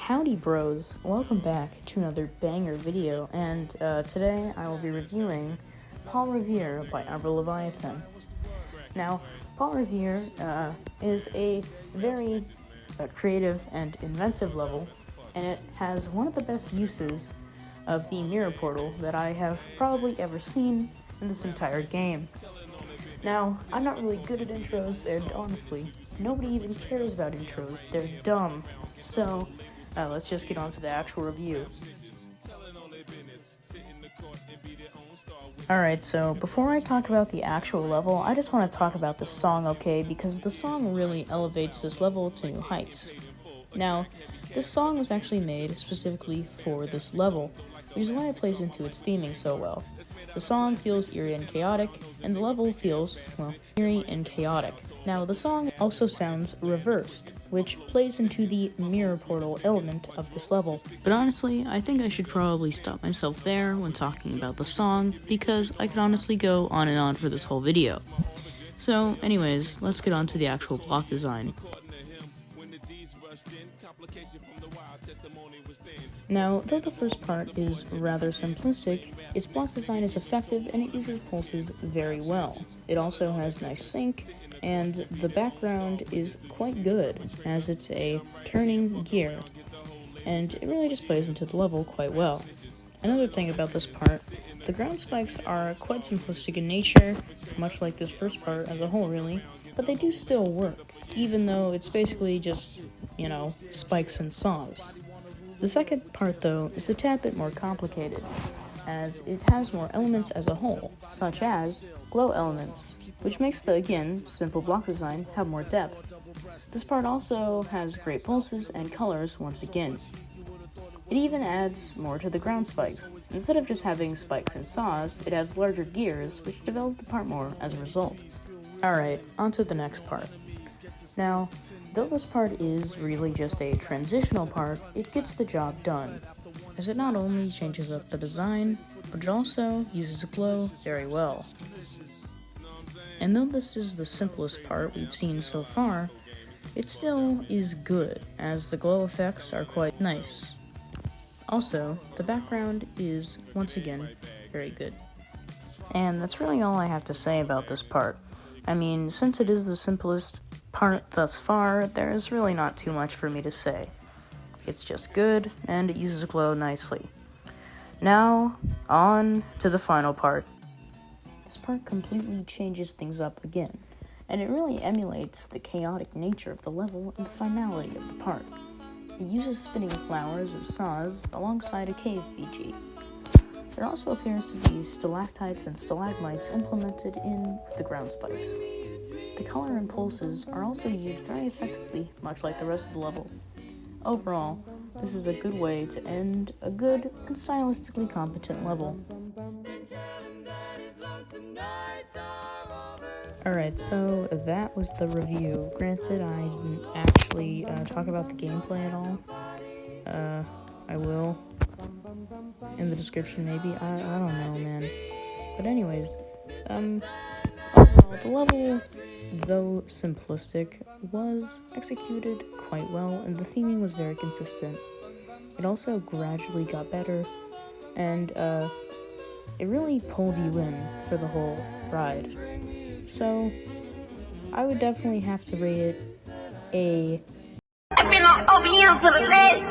Howdy bros, welcome back to another banger video, and today I will be reviewing Revere by Umbraleviathan. Now, Revere is a very creative and inventive level, and it has one of the best uses of the mirror portal that I have probably ever seen in this entire game. Now, I'm not really good at intros, and honestly, nobody even cares about intros. They're dumb. So, let's just get on to the actual review. Alright, so before I talk about the actual level, I just want to talk about the song, okay? Because the song really elevates this level to new heights. Now, this song was actually made specifically for this level, which is why it plays into its theming so well. The song feels eerie and chaotic, and the level feels, well, eerie and chaotic. Now, the song also sounds reversed, which plays into the mirror portal element of this level. But honestly, I think I should probably stop myself there when talking about the song, because I could honestly go on and on for this whole video. So, anyways, let's get on to the actual block design. Now, though the first part is rather simplistic, its block design is effective and it uses pulses very well. It also has nice sync, and the background is quite good, as it's a turning gear, and it really just plays into the level quite well. Another thing about this part, the ground spikes are quite simplistic in nature, much like this first part as a whole really, but they do still work, even though it's basically just, spikes and saws. The second part, though, is a tad bit more complicated, as it has more elements as a whole, such as glow elements, which makes the, again, simple block design have more depth. This part also has great pulses and colors once again. It even adds more to the ground spikes. Instead of just having spikes and saws, it adds larger gears, which develop the part more as a result. Alright, on to the next part. Now, though this part is really just a transitional part, it gets the job done, as it not only changes up the design, but it also uses glow very well. And though this is the simplest part we've seen so far, it still is good, as the glow effects are quite nice. Also, the background is, once again, very good. And that's really all I have to say about this part. I mean, since it is the simplest part thus far, there is really not too much for me to say. It's just good, and it uses glow nicely. Now, on to the final part. This part completely changes things up again, and it really emulates the chaotic nature of the level and the finality of the part. It uses spinning flowers as saws alongside a cave BG. There also appears to be stalactites and stalagmites implemented in with the ground spikes. The color and pulses are also used very effectively, much like the rest of the level. Overall, this is a good way to end a good and stylistically competent level. Alright, so that was the review. Granted, I didn't actually talk about the gameplay at all. I will. In the description, maybe. I don't know, man. But anyways, the level, though simplistic, was executed quite well, and the theming was very consistent. It also gradually got better, and it really pulled you in for the whole ride. So, I would definitely have to rate it a... I've been on OBM for the last